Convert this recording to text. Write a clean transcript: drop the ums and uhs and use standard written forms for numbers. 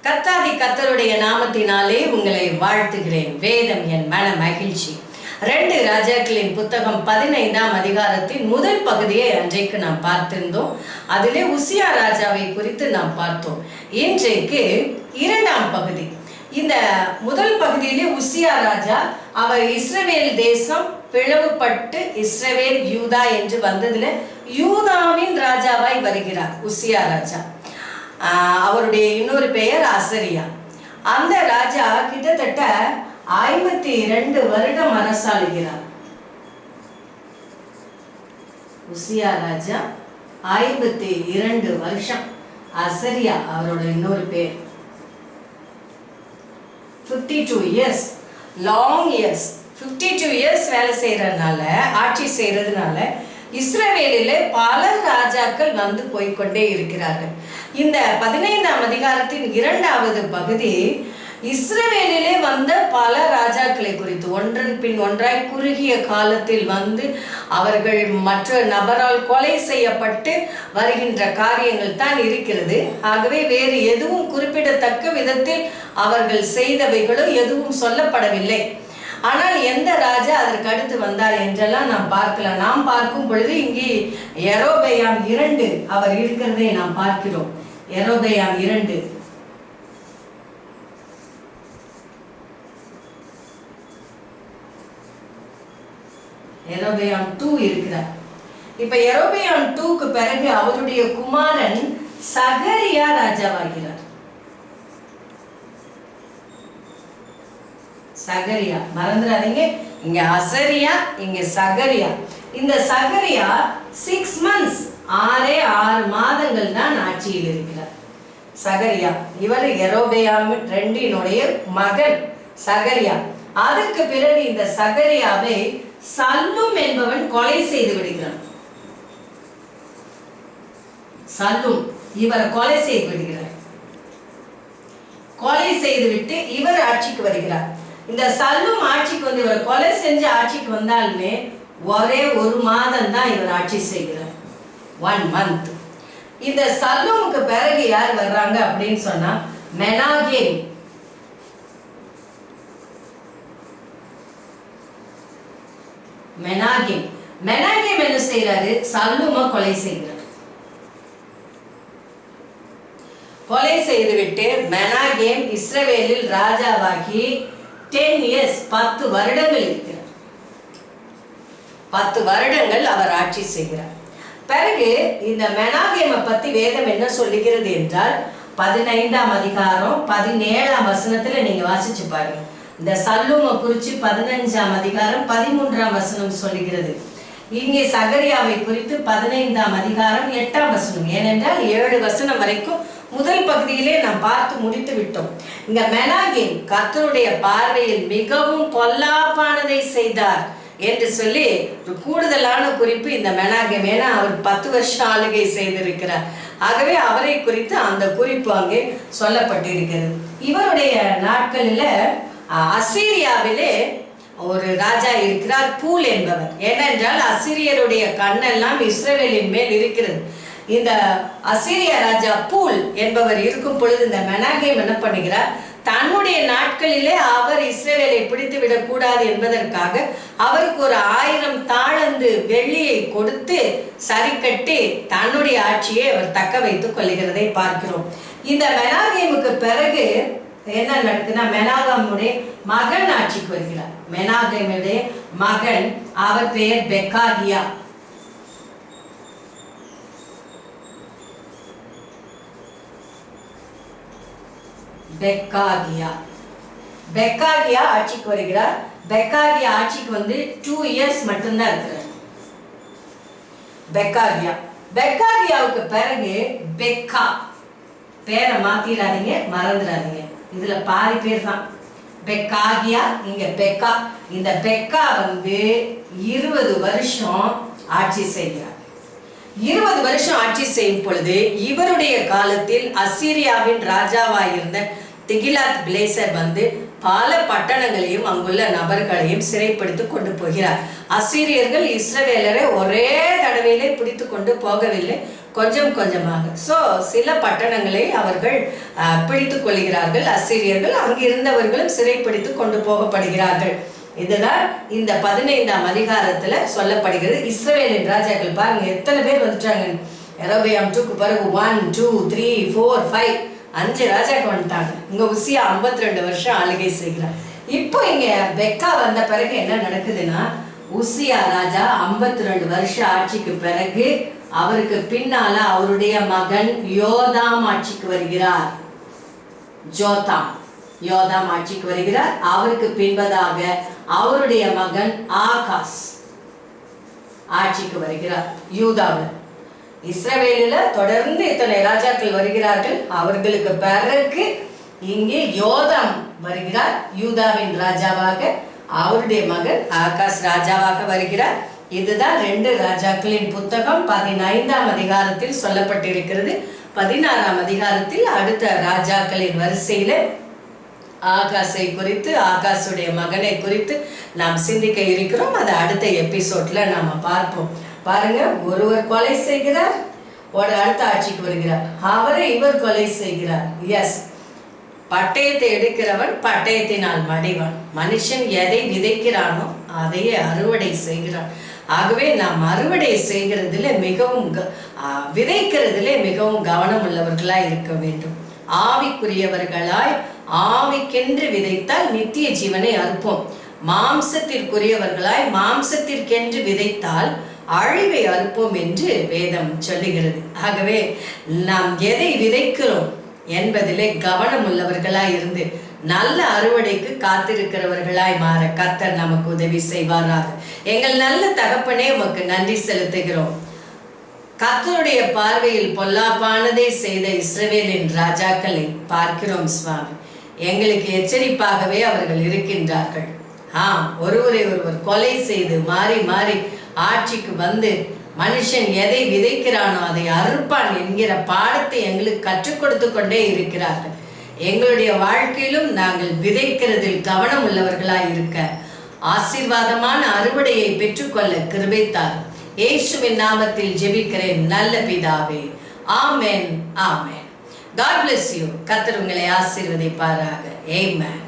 கர்த்தாதி கர்த்தருடைய நாமத்தினாலே உங்களை வாழ்த்துகிறேன். வேதம் என் மன மகிழ்ச்சி. 2 ராஜாக்களின் புத்தகம் 15ஆம் அதிகாரத்தின் முதல் பகுதியை அன்றைக்கு நாம் பார்த்திருந்தோம். அதிலே உசியா ராஜாவை குறித்து நாம் பார்த்தோம். இன்றைக்கு 2ஆம் பகுதி. இந்த முதல் பகுதியிலே உசியா ராஜா அவர் இஸ்ரவேல் தேசம் பிளவுபட்டு இஸ்ரவேல் யூதா என்று வந்ததுல யூதாவின் ராஜாவாய் வருகிறார் உசியா ராஜா. அவருடைய இன்னொரு பெயர் அசரியா. அந்த ராஜா கிட்டத்தட்ட 52 வருடம் அரசாளுகிறார். உசியா ராஜா 52 வருஷம். அசரியா அவரோட இன்னொரு பேர். 52 years, long years. 52 years வேலை செய்யறதுனால, ஆட்சி செய்யறதுனால இஸ்ரவேலிலே பல ராஜாக்கள் வந்து போய்கொண்டே இருக்கிறார்கள். இந்த 15ஆம் அதிகாரத்தின் 2வது பகுதி இஸ்ரவேலிலே வந்த பல ராஜாக்களை குறித்து ஒன்றன் பின் ஒன்றாய் குறுகிய காலத்தில் வந்து அவர்கள் மற்ற நபரால் கொலை செய்யப்பட்டு வருகின்ற காரியங்கள் தான் இருக்கிறது. ஆகவே வேறு எதுவும் குறிப்பிடத்தக்க விதத்தில் அவர்கள் செய்தவைகளோ எதுவும் சொல்லப்படவில்லை. ஆனால் எந்த ராஜா அதற்கு அடுத்து வந்தார் என்றெல்லாம் நாம் பார்க்கலாம். நாம் பார்க்கும் பொழுது இங்கே யெரொபெயாம் 2 அவர் இருக்கிறதை நாம் பார்க்கிறோம். யெரொபெயாம் 2 யெரொபெயாம் 2 இருக்கிறார். இப்ப யெரொபெயாம் 2க்கு பிறகு அவருடைய குமாரன் சகரியா ராஜாவாகிறார். சகரியா மறந்துடாதீங்க, இங்க அசரியா, இங்க சகரியா. இந்த சகரியா 6 months 6 மாதங்கள் தான் ஆட்சியில் இருக்கிறார். சகரியா இவர் யெரொபெயாம் 2னுடைய மகன் சகரியா. அதற்கு பிறகு இந்த சகரியாவை சல்லும் என்பவன் கொலை செய்து விடுகிறான். சல்லும் இவரை கொலை செய்து விடுகிறார். கொலை செய்துவிட்டு இவர் ஆட்சிக்கு வருகிறார். இந்த சல்லும் ஆட்சிக்கு வந்து இவர் கொலை செஞ்சு ஆட்சிக்கு வந்தாலுமே ஒரே 1 மாதம் தான் இவர் ஆட்சி செய்கிறார். 1 month. இந்த சல்லுமுக்கு பிறகு யார் வர்றாங்க அப்படின்னு சொன்னா மெனாகேம். மெனாகேம் என்ன செய்யறாரு? சல்லும கொலை செய்கிறார். கொலை செய்துவிட்டு மெனாகேம் இஸ்ரவேலில் ராஜாவாகி 10 years 10 வருடங்கள் இருக்கிறார். 10 வருடங்கள் அவர் ஆட்சி செய்கிறார். பிறகு இந்த மெனாகேமை பத்தி வேதம் என்ன சொல்லுகிறது என்றால் 15ஆம் அதிகாரம் 17ஆம் வசனத்துல நீங்க வாசிச்சு பாருங்க. இந்த சல்லூமை குறித்து 15ஆம் அதிகாரம் 13ஆம் வசனம் சொல்லுகிறது. இங்கே சகரியாவை குறித்து 15ஆம் அதிகாரம் 8ஆம் வசனம். ஏனென்றால் 7 வசனம் வரைக்கும் முதல் பகுதியிலே நாம் பார்த்து முடித்து விட்டோம். இங்க மெனாகேம் கர்த்தருடைய பார்வையில் மிகவும் பொல்லாப்பானதை செய்தார் என்று சொல்லி ஒரு கூடுதலான குறிப்பு இந்த மெனாகேம். ஏன்னா அவர் 10 வருஷம் ஆளுகை செய்திருக்கிறார். ஆகவே அவரை குறித்து அந்த குறிப்பு அங்கே சொல்லப்பட்டிருக்கிறது. இவருடைய நாட்களில் அசீரியாவிலே ஒரு ராஜா இருக்கிறார், பூல் என்பவர். ஏனென்றால் அசீரியருடைய கண்ணெல்லாம் இஸ்ரவேலின் மேல் இருக்கிறது. இந்த அசீரிய ராஜா பூல் என்பவர் இருக்கும் பொழுது இந்த மெனாகேம் என்ன பண்ணுகிறார்? தன்னுடைய நாட்களிலே அவர் இஸ்ரவேலை பிடித்து விடக்கூடாது என்பதற்காக அவருக்கு ஒரு 1000 தாளந்து வெள்ளியை கொடுத்து சரி கட்டி தன்னுடைய ஆட்சியை அவர் தக்க வைத்துக் கொள்கிறதை பார்க்கிறோம். இந்த மெனாகேமுக்கு பிறகு என்ன நடக்குதுன்னா மெனாகேமுடைய மகன் ஆட்சிக்கு வருகிறார். மெனாகேமுடைய மகன், அவர் பெயர் பெக்காகியா. பெக்காகியா ஆட்சிக்கு வருகிறார். பெக்காகியா ஆட்சிக்கு வந்து 2 years மட்டும்தான் இருக்கிறார். பெக்காகியாவுக்கு பிறகு பெக்கா. பேரை மாத்திராதீங்க, மறந்துடாதீங்க. இதுல பாதி பேர் தான் பெக்காகியா, இங்க பெக்கா. இந்த பெக்கா வந்து 20 வருஷம் ஆட்சி செய்கிறார். 20 வருஷம் ஆட்சி செய்யும் பொழுது இவருடைய காலத்தில் அசீரியாவின் ராஜாவாயிருந்த திகிலாத் பிலேசர் வந்து பல பட்டணங்களையும் அங்குள்ள நபர்களையும் சிறைப்படுத்தி கொண்டு போகிறார். அசீரியர்கள் இஸ்ரவேலரை ஒரே தடவையிலே பிடித்து கொண்டு போகவில்லை, கொஞ்சம் கொஞ்சமாக. சில பட்டணங்களை அவர்கள் பிடித்து கொள்கிறார்கள் அசீரியர்கள். அங்கு இருந்தவர்களும் சிறைப்பிடித்து கொண்டு போகப்படுகிறார்கள். இதுதான் இந்த 15ஆம் அதிகாரத்துல சொல்லப்படுகிறது. இஸ்ரவேலின் ராஜாக்கள் பாருங்க எத்தனை பேர் வந்துட்டாங்க. யெரொபெயாம் 2க்கு பிறகு 1 2 3 4 5 5 ராஜாக்கள் வந்துட்டாங்க. இங்க உசியா 52 வருஷம் ஆளுகை செய்கிறார். இப்போ இங்க பெக்கா வந்த பிறகு என்ன நடக்குதுன்னா, உசியா ராஜா 52 வருஷம் ஆட்சிக்கு பிறகு அவருக்கு பின்னால அவருடைய மகன் யோதாம் ஆட்சிக்கு வருகிறார். யோதாம் ஆட்சிக்கு வருகிறார். அவருக்கு பின்பதாக அவருடைய மகன் ஆகாஸ் ஆட்சிக்கு வருகிறார் யூதாவில். இஸ்ரவேலில் தொடர்ந்து இத்தனை ராஜாக்கள் வருகிறார்கள். அவர்களுக்கு பிறகு இங்கே யோதாம் வருகிறார் யூதாவின் ராஜாவாக. அவருடைய மகன் ஆகாஸ் ராஜாவாக வருகிறார். இதுதான் 2 ராஜாக்களின் புத்தகம் 15ஆம் அதிகாரத்தில் சொல்லப்பட்டிருக்கிறது. 16ஆம் அதிகாரத்தில் அடுத்த ராஜாக்களின் வரிசையில ஆகாசை குறித்து, ஆகாசுடைய மகனை குறித்து நாம் சிந்திக்க இருக்கிறோம். அதை அடுத்த எபிசோட்ல நாம பார்ப்போம். பாருங்க, ஒருவர் கொலை செய்கிறார், ஒரு அடுத்த ஆட்சிக்கு வருகிறார், அவரை இவர் கொலை செய்கிறார். எஸ், பட்டயத்தை எடுக்கிறவன் பட்டயத்தினால் மடிவான். மனுஷன் எதை விதைக்கிறானோ அதையே அறுவடை செய்கிறான். ஆகவே நாம் அறுவடை செய்கிறதுல மிகவும் விதைக்கிறதுல மிகவும் கவனம் உள்ளவர்களாய் இருக்க வேண்டும். ஆவிக்குரியவர்களாய் ஆவிக்கென்று விதைத்தால் நித்திய ஜீவனை அறுப்போம். மாம்சத்திற்குரியவர்களாய் மாம்சத்திற்கென்று விதைத்தால் அழிவை அறுப்போம் என்று வேதம் சொல்லுகிறது. ஆகவே நாம் எதை விதைக்கிறோம் என்பதிலே கவனம் உள்ளவர்களாய் இருந்து நல்ல அறுவடைக்கு காத்திருக்கிறவர்களாய் மாற கர்த்தர் நமக்கு உதவி செய்வாராக. எங்கள் நல்ல தகப்பனே, உமக்கு நன்றி செலுத்துகிறோம். கர்த்தருடைய பார்வையில் பொல்லாப்பானதை செய்த இஸ்ரவேலின் ராஜாக்களை பார்க்கிறோம் சுவாமி. எங்களுக்கு எச்சரிப்பாகவே அவர்கள் இருக்கின்றார்கள். ஒருவரை ஒருவர் கொலை செய்து மாறி மாறி ஆட்சிக்கு வந்து மனுஷன் எதை விதைக்கிறானோ அதை அறுப்பான் என்கிற பாடத்தை எங்களுக்கு கற்றுக் கொடுத்து கொண்டே இருக்கிறார்கள். எங்களுடைய வாழ்க்கையிலும் நாங்கள் விதைக்கிறதில் கவனம் உள்ளவர்களாய் இருக்க ஆசீர்வாதமான அறுவடையை பெற்றுக்கொள்ள கிருபை தாரும். இயேசுவின் நாமத்தில் ஜெபிக்கிறேன் நல்ல பிதாவே. ஆமென், ஆமென். God bless you. கர்த்தர் உங்களை ஆசீர்வதிப்பாராக. ஆமென்.